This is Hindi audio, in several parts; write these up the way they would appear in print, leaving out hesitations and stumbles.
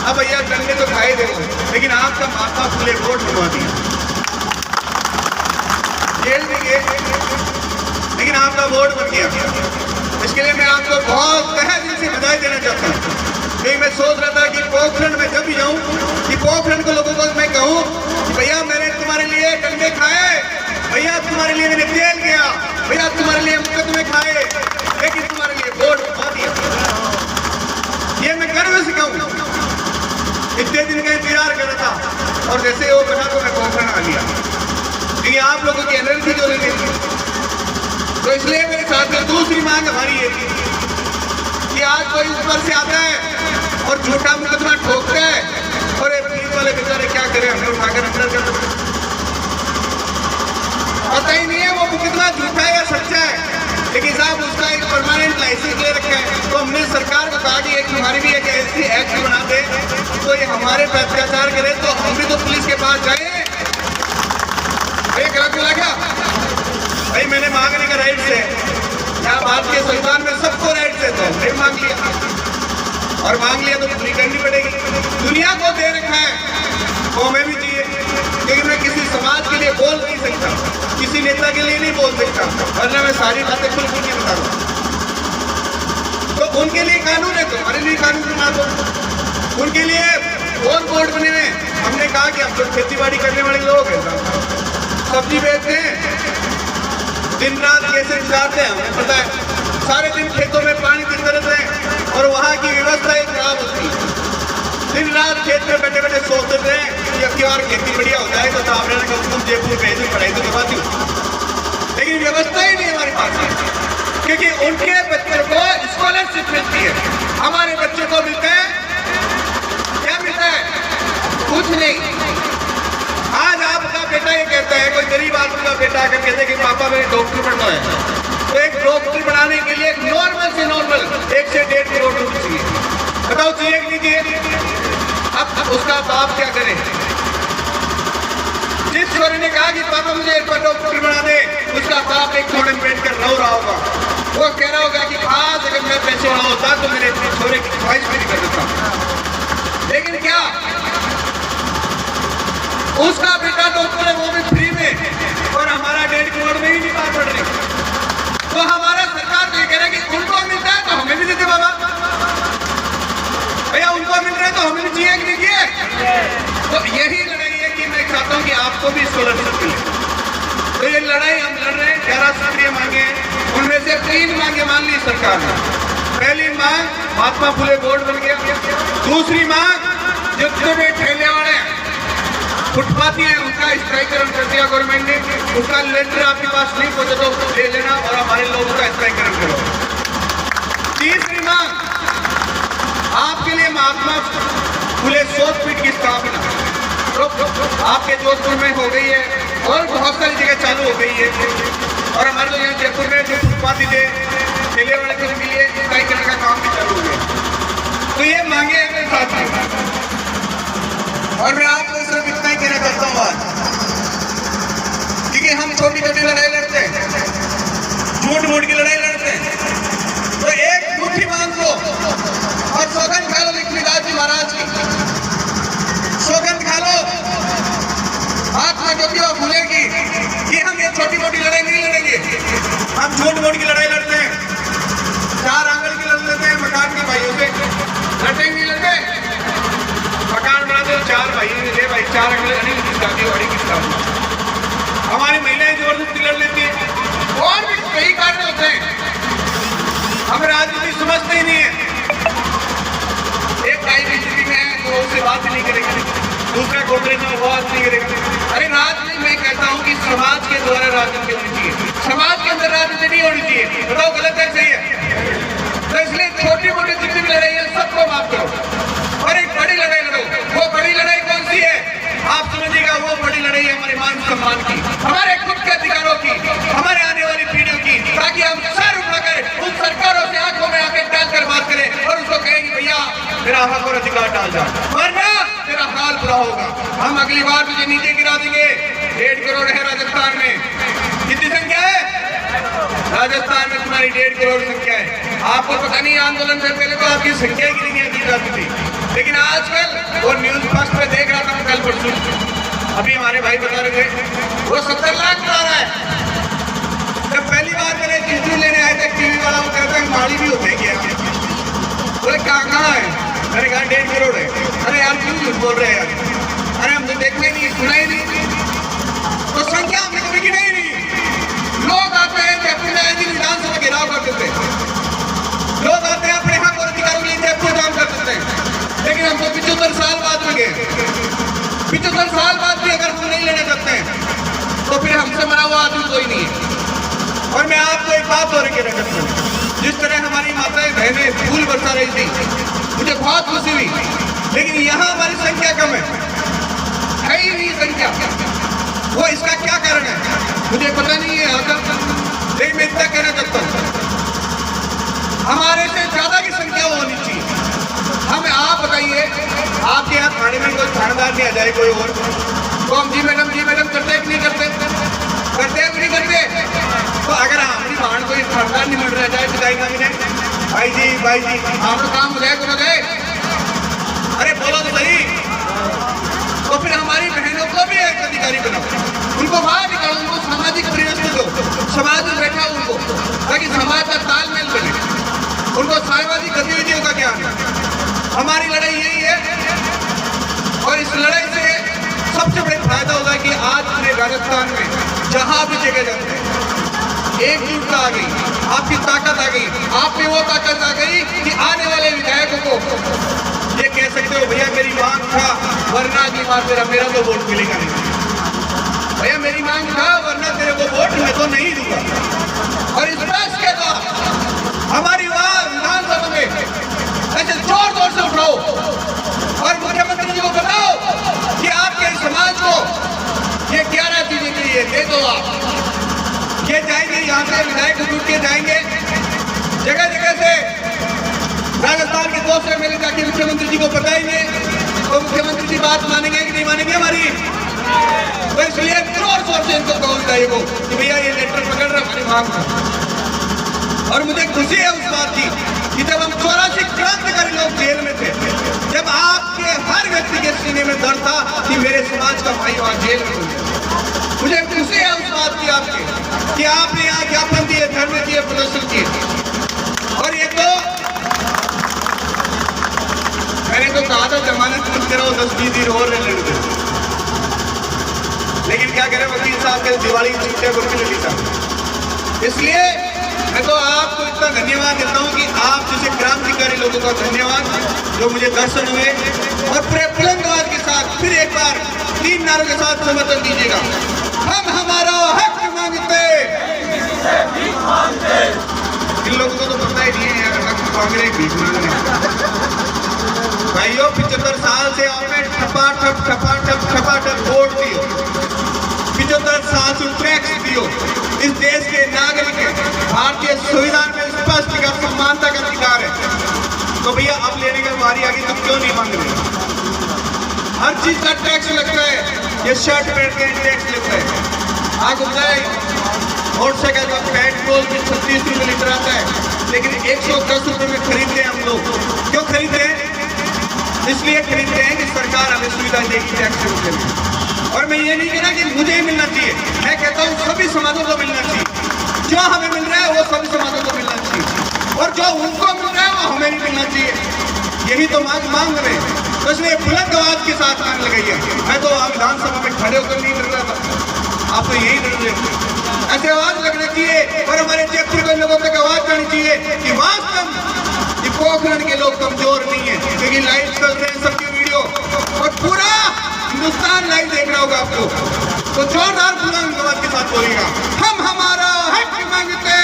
अब भैया डंडे तो खाए थे, लेकिन आपका महात्मा फुले बोर्ड बनवा दिया, जेल में गए लेकिन आपका बोर्ड बन गया। इसके लिए मैं आपको बहुत तहे दिल से बधाई देना चाहता हूँ। क्योंकि मैं सोच रहा था कि पोखरण में जब भी जाऊँ कि पोखरण को लोगों को मैं कहूँ कि भैया मैंने तुम्हारे लिए डंडे खाए, भैया तुम्हारे लिए मैंने जेल गया, भैया तुम्हारे लिए मुकदमे खाए, लेकिन तुम्हारे लिए बोर्ड बनवा दिया। ये मैं गर्व से कहूँ। इतने दिन का इंतजार कर रहा था और जैसे वो बना तो मैं पोखरण आ गया, क्योंकि आप लोगों की एनर्जी जो लेनी थी। तो इसलिए मेरे साथ में दूसरी मांग हमारी ये थी कि आज कोई ऊपर से आता है और झूठा मुकदमा ठोकता है और ये पुलिस वाले बेचारे क्या करें, हमें उठाकर अंदर कर देते, पता ही नहीं है वो मुकदमा झूठा है या सच्चा है। लेकिन साहब उसका एक परमानेंट लाइसेंस ले रखा है। तो हमने सरकार को कहा कि एक हमारी भी एक ऐसी एक्ट बना दे तो ये हमारे पे अत्याचार करे तो हम भी तो पुलिस के पास जाए। गलत बोला क्या भाई? मैंने मांगने का राइट से, यहाँ भारत के संविधान में सबको राइट से, तो हमने मांग लिया और मांग लिया तो पूरी करनी पड़ेगी। दुनिया को दे रखा है वो हमें भी चाहिए, लेकिन मैं किसी समाज के लिए बोल नहीं सकता, किसी नेता के लिए नहीं बोल सकता, वरना मैं सारी बातें खुल खुल के बता दूँ। तो उनके लिए कानून है तो हमारे लिए कानून बना दो। उनके लिए कौन बोर्ड बने हुए? हमने कहा कि अब जो खेती बाड़ी करने वाले लोग हैं, सब्जी बेचते हैं, दिन रात कैसे गुजारते हैं हमें पता है। सारे दिन खेतों में पानी देते रहते हैं और वहाँ की व्यवस्था ही खराब होती है। दिन रात खेत में बैठे बैठे सोचते हैं कि अब की बार खेती बढ़िया हो जाए तो साहब ने कम से कम जयपुर भेज पढ़ाई तो करवाती हूँ, लेकिन व्यवस्था ही नहीं हमारे पास है। क्योंकि उनके बच्चों को स्कॉलरशिप मिलती है, हमारे बच्चों को मिलता है क्या मिलता है? कुछ नहीं। आज आपका बेटा ये कहता है, कोई गरीब आदमी का बेटा आकर कहते हैं कि पापा मेरे डॉक्टर बनना है, तो एक डॉक्टर बनाने के लिए नॉर्मल से नॉर्मल 1 से 1.5 करोड़ रुपए चाहिए। बताओ चाहिए कि नहीं चाहिए? अब उसका बाप क्या करे? जिस छोरे ने कहा कि पापा मुझे एक बार डॉक्टर बना दे, उसका बाप एक छोटे में बैठ कर रो रहा होगा, वो कह रहा होगा कि आज अगर मैं पैसे वाला होता तो मेरे छोरे की ख्वाहिश पूरी कर देता। लेकिन क्या उसका बेटा डॉक्टर है, वो भी फ्री में, और हमारा 1.5 करोड़ में ही नहीं बात बढ़ रही। तो हमारा सरकार तो ये कह रहा है कि उनको मिलता है तो हमें भी देते बाबा। भैया उनको मिल रहा है तो हमें भी चाहिए कि नहीं चाहिए? तो यही लड़ाई है कि मैं चाहता हूँ कि आपको भी स्कॉलरशिप मिले। तो ये लड़ाई हम लड़ रहे हैं। 11 सूत्रीय मांगे हैं, उनमें से 3 मांगे मान ली सरकार ने। पहली मांग महात्मा फुले बोर्ड बन गया। दूसरी मांग जितने भी ठेले वाले फुटपाथी है उनका स्ट्राइकरण कर दिया गवर्नमेंट ने, उसका लेटर आपके पास नहीं पहुंचे तो ले लेना और हमारे लोगों का स्ट्राइकरण करो। तीसरी मांग आपके लिए महात्मा फुले शोधपीठ की स्थापना आपके जोधपुर में हो गई है और बहुत सारी जगह चालू हो गई है। और हमारे लोग यहाँ जयपुर में जो फुटपाथी थे ठेले वाले के लिए स्ट्राइकरण का काम भी चालू हो गया। तो ये मांगे अपने साथ में, और मैं आपको सिर्फ इतना ही कहना चाहता हूँ आज, क्योंकि हम छोटी छोटी लड़ाई लड़ते हैं, झूठ मूठ की लड़ाई लड़ते हैं, तो एक मुट्ठी बांध लो और सौगंध खा लो लक्ष्मीदास जी महाराज की, सौगंध खा लो महात्मा ज्योतिबा फुले की कि हम ये छोटी मोटी लड़ाई नहीं लड़ेंगे। हम झूठ मूठ की लड़ाई लड़ते हैं, 4 आंगन की लड़ लेते हैं मकान के भाइयों से, लड़ते नहीं लड़ते। मकान बनाते हो 4 भाई ले भाई, 4 अगले अनिल की शादी बड़ी की शादी, हमारी महिलाएं जबरदस्ती लड़ लेती है और भी कई कारण होते हैं। हम राजनीति समझते ही नहीं है। एक भाई भी स्थिति में है तो उससे बात नहीं करेगा, दूसरा गोदरेज में बात नहीं करेगा। अरे राजनीति मैं कहता हूँ कि समाज के द्वारा राजनीति होनी चाहिए, समाज के अंदर राजनीति नहीं होनी चाहिए। बताओ गलत है सही है? तो इसलिए छोटी मोटी जितनी भी लड़ाई है सबको माफ करो और एक बड़ी लड़ाई लड़ो। वो बड़ी लड़ाई कौन सी है आप समझिएगा? वो बड़ी लड़ाई है हमारे मान सम्मान की, हमारे खुद के अधिकारों की, हमारे आने वाली पीढ़ियों की, ताकि हम सर उठाकर उन सरकारों से आंखों में आंखें डालकर बात करें और उसको कहें कि भैया मेरा हक और अधिकार डाल जा, वरना तेरा हाल बुरा होगा। हम अगली बार तुझे नीचे गिरा देंगे। 1.5 करोड़ है राजस्थान में, कितनी संख्या है राजस्थान में? तुम्हारी 1.5 करोड़ संख्या है। आपको पता नहीं आंदोलन से पहले तो आपकी उनकी संख्या ही नहीं दी जाती थी। लेकिन आजकल वो न्यूज फर्स्ट में देख रहा था कल परसों, अभी हमारे भाई बता रहे थे वो 70 लाख बता रहा है। जब पहली बार मेरे इंटरव्यू लेने आए थे टीवी वाला, वो कहता है माड़ी भी होते क्या? बोले कहाँ है? मैंने कहा 1.5 करोड़ है। अरे यार क्यों झूठ बोल रहे हैं यार? अरे हमने देखा ही नहीं, सुना ही नहीं, तो संख्या हमने कभी गिना ही नहीं। लोग आते हैं जयपुर में ऐसी विधानसभा घेराव कर देते हैं, लोग आते हैं अपने हक और अधिकारों के लिए जयपुर जाम कर देते हैं। लेकिन हम तो 75 साल बाद में गए, 75 साल बाद भी अगर हम नहीं लेना चाहते हैं तो फिर हमसे मरा हुआ आदमी कोई नहीं है। और मैं आपको एक बात और कहना चाहता हूँ, जिस तरह हमारी माताएं बहनें फूल बरसा रही थी, मुझे बहुत खुशी हुई। लेकिन यहाँ हमारी संख्या कम है ही नहीं संख्या। वो इसका क्या कारण है मुझे पता नहीं है यहाँ का, लेकिन मैं इतना कहना चाहता हूँ हमारे से ज्यादा की संख्या वो होनी चाहिए। हमें आप बताइए, आपके यहाँ थाने में कोई थानेदार नहीं आ जाए कोई और, तो हम जी मैडम करते कि नहीं करते? करते हैं कि नहीं करते? तो अगर हमारी वाहन कोई थानेदार नहीं मिल रहा जाए पिताई का भी भाई जी हमारा काम हो जाए तो हो जाए। अरे बोलो तो सही। तो फिर हमारी बहनों को भी एक अधिकारी बनाओ, उनको बाहर निकालो, उनको सामाजिक परिवेश दो, समाज में बैठा उनको, ताकि समाज का तालमेल बने, उनको सामाजिक गतिविधियों का ज्ञान। हमारी लड़ाई यही है और इस लड़ाई से सबसे बड़ा फायदा होगा कि आज पूरे राजस्थान में जहां भी जगह जाते हैं एकजुटता आ गई, आपकी ताकत आ गई, आप में वो ताकत आ गई कि आने वाले विधायकों को ये कह सकते हो भैया मेरी मांग था वरना अगली बार मेरा तो वोट मिलेगा नहीं, भैया मेरी मांग था वरना तेरे को वोट मैं तो नहीं दूंगा। और इस प्रयास के द्वारा हमारी विधानसभा में ऐसे जोर जोर से उठाओ और मुख्यमंत्री जी को बताओ कि आपके समाज को ये 11 चीजें चाहिए, दे दो आप। ये जाएंगे यहाँ से विधायक जुट के जाएंगे जगह जगह से राजस्थान के दोस्त मेरे जाके मुख्यमंत्री जी को बताएंगे, तो मुख्यमंत्री जी बात मानेंगे कि नहीं मानेंगे हमारी? तो इसलिए जोर जोर से इनको कहो विधायक को कि भैया ये लेटर पकड़ रहे हमारी मांग का। और मुझे खुशी है उस बात की कि जब हम 84 क्रांतिकारी लोग जेल में थे, जब आपके हर व्यक्ति के सीने में दर्द था कि मेरे समाज का भाई वहां जेल में हुए, मुझे खुशी है उस बात की आपके कि आपने यहाँ ज्ञापन दिए, धरने दिए, प्रदर्शन किए। और ये तो मैंने तो कहा था जमानत मत करो, 10-20 दिन और रहने दो, लेकिन क्या करें वकील साहब के दिवाली की छुट्टियां को मिल ली साहब। इसलिए मैं तो आपको इतना धन्यवाद देता हूं कि आप जैसे क्रांतिकारी लोगों का धन्यवाद जो मुझे दर्शन हुए, और पूरे बुलंद आवाज के साथ फिर एक बार 3 नारों के साथ समर्थन दीजिएगा। हम हमारा हक मांगते। इन लोगों को तो पता ही नहीं है यार हक मांग रहे भीख मांगने। भाइयों 75 साल से आपने ठपाठप वोट दियो, 75 साल से टैक्स दियो, इस देश के नागरिक है, भारतीय संविधान में स्पष्ट का समानता का अधिकार है। तो भैया अब लेने की बारी आ गई तो क्यों नहीं मांग रहे? हर चीज का टैक्स लगता है, ये शर्ट पैंट के टैक्स लगता है। आग बताए मोटरसाइकिल का पेट्रोल भी 36 रुपये लीटर आता है, लेकिन 110 रुपये में खरीदते हैं हम लोग। क्यों खरीदते हैं? इसलिए खरीदते हैं कि सरकार हमें सुविधा देगी टैक्स के रूप में। और मैं ये नहीं कहना कि मुझे ही मिलना चाहिए, मैं कहता हूँ सभी समाजों को मिलना चाहिए। जो हमें मिल रहा है वो सभी समाजों को मिलना चाहिए, और जो उनको मिल रहा है वो हमें नहीं मिलना चाहिए। यही तो मांग रहे हैं। तो इसलिए बुलंद आवाज के साथ मांग लगाई है। मैं तो विधानसभा में खड़े होकर नहीं लड़ रहा था, आप तो यही लड़ रहे थे। ऐसे आवाज लगना चाहिए और हमारे जयपुर के लोगों तक आवाज जानी चाहिए कि वास्तव पोखरण के लोग कमजोर नहीं है, क्योंकि लाइव चल रहे हैं सबके वीडियो और पूरा हिंदुस्तान लाइव देख रहा होगा आपको। तो जोरदार बुलंद आवाज के साथ बोलेगा, हम हमारा हक मांगते।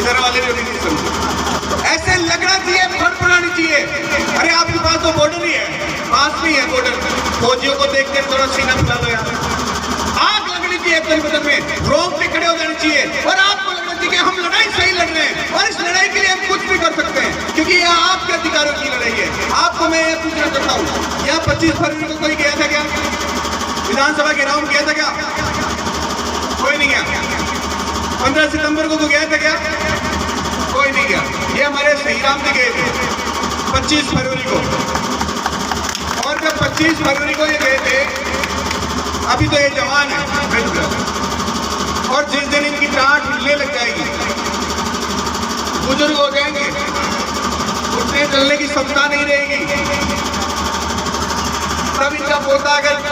इधर वाले भी नहीं समझे, ऐसे लगना चाहिए, फड़फड़ानी चाहिए। अरे आपके पास तो बॉर्डर ही है, पास नहीं है बॉर्डर, फौजियों को देखते थोड़ा सीना फुला लो यार। आग लगनी चाहिए परिवर्तन में, रोक पे खड़े हो जाने चाहिए और आपको लगना चाहिए कि हम लड़ाई सही लड़ रहे हैं और इस लड़ाई के लिए हम कुछ भी कर सकते हैं, क्योंकि यह आपके अधिकारों की लड़ाई है। आपको मैं ये पूछना चाहता हूँ, यहाँ 25 फरवरी को कोई गया था क्या? विधानसभा के राउंड गया था क्या? कोई नहीं गया। 15 सितंबर को गया था क्या? कोई नहीं गया। ये हमारे सही राम जी गए थे 25 फरवरी को, और जब 25 फरवरी को ये गए थे, अभी तो ये जवान है, और जिस दिन इनकी टाँट हिलने लग जाएगी, बुजुर्ग हो जाएंगे, उठने चलने की क्षमता नहीं रहेगी, तब इनका पोता अगर